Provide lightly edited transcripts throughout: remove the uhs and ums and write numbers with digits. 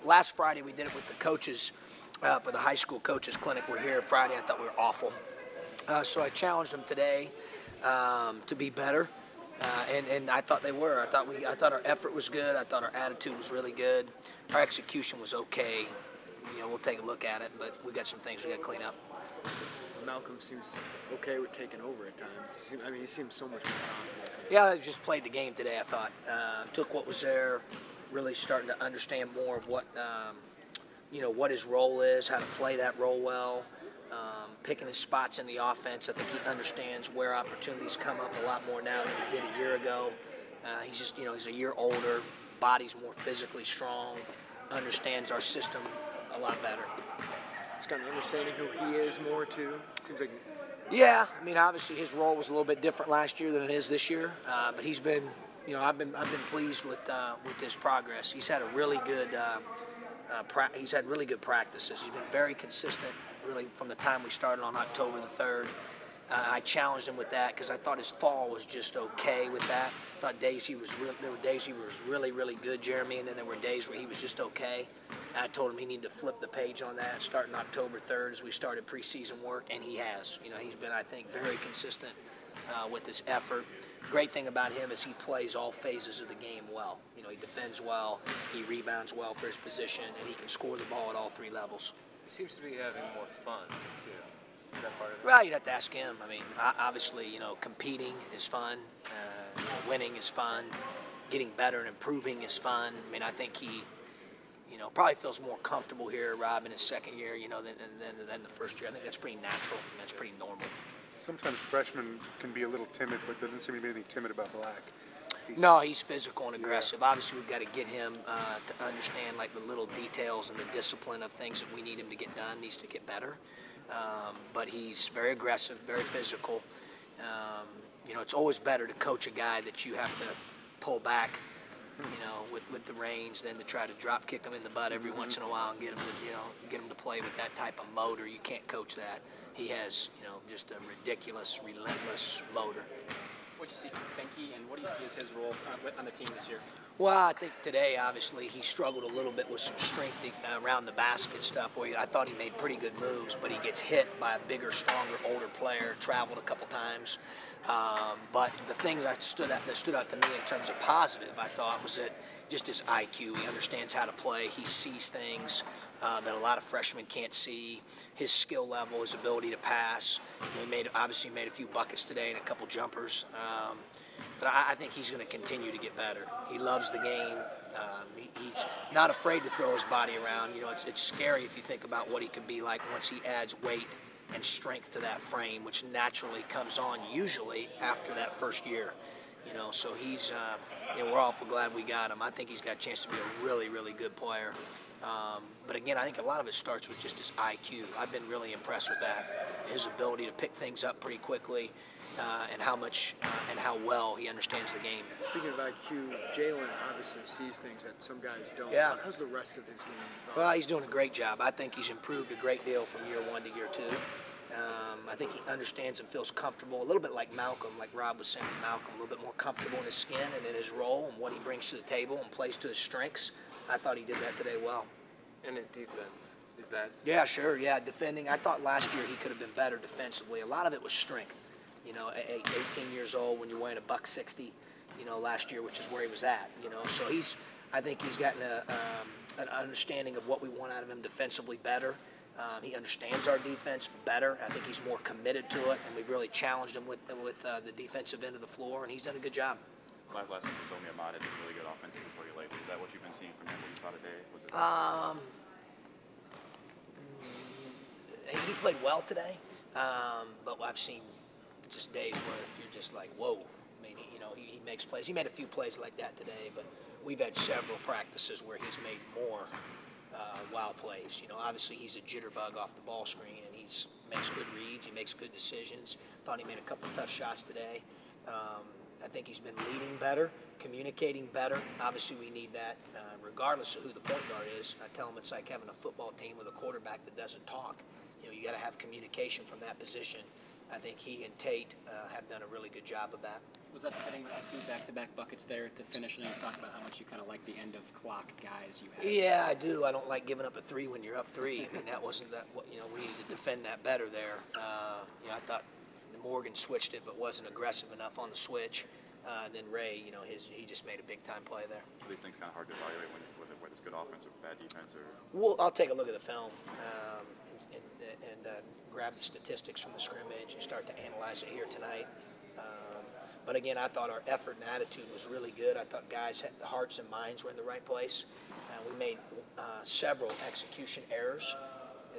last Friday we did it with the coaches for the high school coaches clinic. We're here Friday. I thought we were awful. So I challenged them today to be better, and I thought they were. I thought our effort was good. I thought our attitude was really good. Our execution was okay. We'll take a look at it, but we got some things we got to clean up. Malcolm seems okay with taking over at times. He seems so much more confident. Yeah, I just played the game today, I thought. Took what was there, really starting to understand more of what, what his role is, how to play that role well, picking his spots in the offense. I think he understands where opportunities come up a lot more now than he did a year ago. He's just, he's a year older, body's more physically strong, understands our system a lot better. He's got an understanding who he is more too. Seems like. Yeah, obviously his role was a little bit different last year than it is this year, but he's been, I've been pleased with his progress. He's had a really good, he's had really good practices. He's been very consistent, really, from the time we started on October the 3rd. I challenged him with that because I thought his fall was just okay with that. I thought there were days he was really, really good, Jeremy, and then there were days where he was just okay. And I told him he needed to flip the page on that, starting October 3rd as we started preseason work, and he has. He's been, I think, very consistent with his effort. Great thing about him is he plays all phases of the game well. He defends well, he rebounds well for his position, and he can score the ball at all three levels. He seems to be having more fun, too. Is that part of it? Well, you'd have to ask him. Obviously, competing is fun. Winning is fun. Getting better and improving is fun. I think he, probably feels more comfortable here, Rob, in his second year, than the first year. I think that's pretty natural. That's pretty normal. Sometimes freshmen can be a little timid, but doesn't seem to be anything timid about Black. No, he's physical and aggressive. Yeah. Obviously, we've got to get him to understand the little details and the discipline of things that we need him to get done. Needs to get better. But he's very aggressive, very physical. It's always better to coach a guy that you have to pull back, with the reins than to try to drop kick him in the butt every once in a while and get him to play with that type of motor. You can't coach that. He has, just a ridiculous, relentless motor. What do you see from Finke, and what do you see as his role on the team this year? Well, I think today, obviously, he struggled a little bit with some strength around the basket stuff where I thought he made pretty good moves, but he gets hit by a bigger, stronger, older player, traveled a couple times. But the thing that stood out to me in terms of positive, I thought, was that just his IQ. He understands how to play. He sees things that a lot of freshmen can't see. His skill level, his ability to pass. He obviously made a few buckets today and a couple jumpers. But I think he's going to continue to get better. He loves the game. He's not afraid to throw his body around. It's scary if you think about what he could be like once he adds weight and strength to that frame, which naturally comes on usually after that first year. So he's, we're awful glad we got him. I think he's got a chance to be a really, really good player. But again, I think a lot of it starts with just his IQ. I've been really impressed with that. His ability to pick things up pretty quickly, and how much and how well he understands the game. Speaking of IQ, Jalen obviously sees things that some guys don't. Yeah. How's the rest of his game? Well, he's doing a great job. I think he's improved a great deal from year one to year two. I think he understands and feels comfortable, a little bit like Malcolm, like Rob was saying with Malcolm, a little bit more comfortable in his skin and in his role and what he brings to the table and plays to his strengths. I thought he did that today well. And his defense, is that? Yeah, sure, yeah, defending. I thought last year he could have been better defensively. A lot of it was strength. 18 years old when you're weighing $160, last year, which is where he was at, So I think he's gotten an understanding of what we want out of him defensively better. He understands our defense better. I think he's more committed to it, and we've really challenged him with the defensive end of the floor, and he's done a good job. Last week you told me Ahmad had been really good offensively for you lately. Is that what you've been seeing from him? What you saw today? Was it? He played well today, but I've seen just days where you're just like, whoa. He makes plays. He made a few plays like that today, but we've had several practices where he's made more wild plays. Obviously he's a jitterbug off the ball screen, and he makes good reads. He makes good decisions. Thought he made a couple tough shots today. I think he's been leading better, communicating better. Obviously we need that regardless of who the point guard is. I tell him it's like having a football team with a quarterback that doesn't talk. You got to have communication from that position. I think he and Tate have done a really good job of that. Was that fitting with the 2 back-to-back buckets there to finish? And you talked about how much you kind of like the end of clock guys you had. Yeah, I do. I don't like giving up a 3 when you're up 3. I mean, that wasn't that. We needed to defend that better there. I thought Morgan switched it, but wasn't aggressive enough on the switch. And then Ray, he just made a big-time play there. Are these things kind of hard to evaluate whether it's good offense or bad defense, or? Well, I'll take a look at the film and grab the statistics from the scrimmage and start to analyze it here tonight. But again, I thought our effort and attitude was really good. I thought guys' hearts and minds were in the right place. We made several execution errors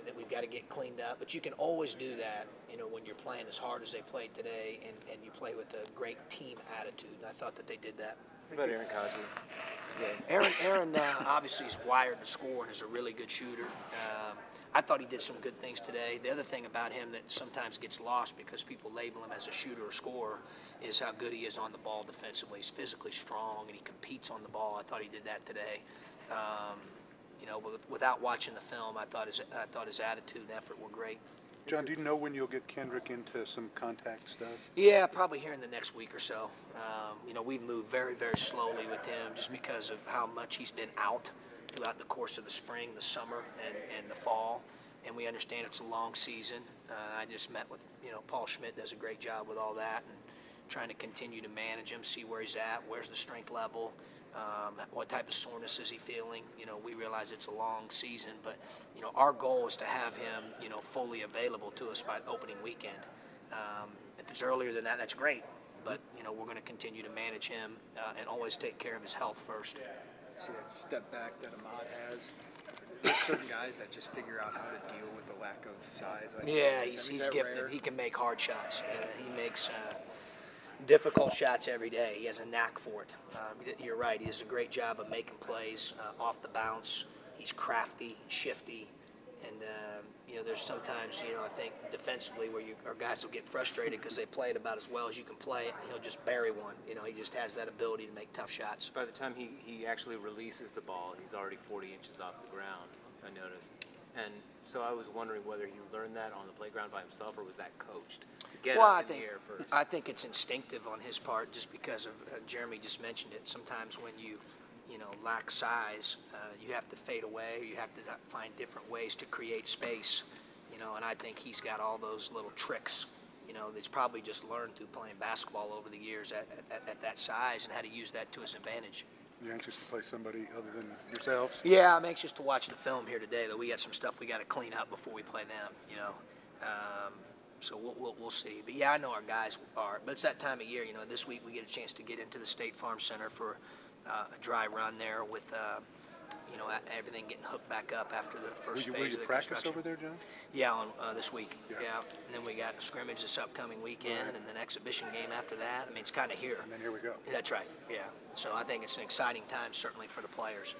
that we've got to get cleaned up. But you can always do that, when you're playing as hard as they played today, and you play with a great team attitude. And I thought that they did that. What about Aaron Cosby? Aaron obviously is wired to score and is a really good shooter. I thought he did some good things today. The other thing about him that sometimes gets lost because people label him as a shooter or scorer is how good he is on the ball defensively. He's physically strong and he competes on the ball. I thought he did that today. But without watching the film, I thought his attitude and effort were great. John, do you know when you'll get Kendrick into some contact stuff? Yeah, probably here in the next week or so. We've moved very, very slowly with him just because of how much he's been out throughout the course of the spring, the summer, and the fall. And we understand it's a long season. I just met with, Paul Schmidt does a great job with all that and trying to continue to manage him, see where he's at, where's the strength level, what type of soreness is he feeling. We realize it's a long season, but, our goal is to have him, fully available to us by opening weekend. If it's earlier than that, that's great. But, we're going to continue to manage him and always take care of his health first. See that step back that Ahmad has? There's certain guys that just figure out how to deal with the lack of size. Yeah, he's gifted. Rare? He can make hard shots. He makes difficult shots every day. He has a knack for it. You're right. He does a great job of making plays off the bounce. He's crafty, shifty, and there's sometimes I think defensively where our guys will get frustrated because they play it about as well as you can play it, and he'll just bury one. He just has that ability to make tough shots. By the time he actually releases the ball, he's already 40 inches off the ground, I noticed. And so I was wondering whether he learned that on the playground by himself or was that coached to get up in the air first? I think it's instinctive on his part just because of Jeremy just mentioned it. Sometimes when you lack size, you have to fade away, or you have to find different ways to create space, and I think he's got all those little tricks, that's probably just learned through playing basketball over the years at that size and how to use that to his advantage. You're anxious to play somebody other than yourselves? Yeah, I'm anxious to watch the film here today, though. We got some stuff we got to clean up before we play them, So we'll see. But, yeah, I know our guys are. But it's that time of year, this week we get a chance to get into the State Farm Center for a dry run there with, everything getting hooked back up after the first phase of the practice construction. over there, John? Yeah, on this week. Yeah. And then we got a scrimmage this upcoming weekend, and then exhibition game after that. I mean, it's kind of here. And then here we go. That's right. Yeah. So I think it's an exciting time, certainly for the players.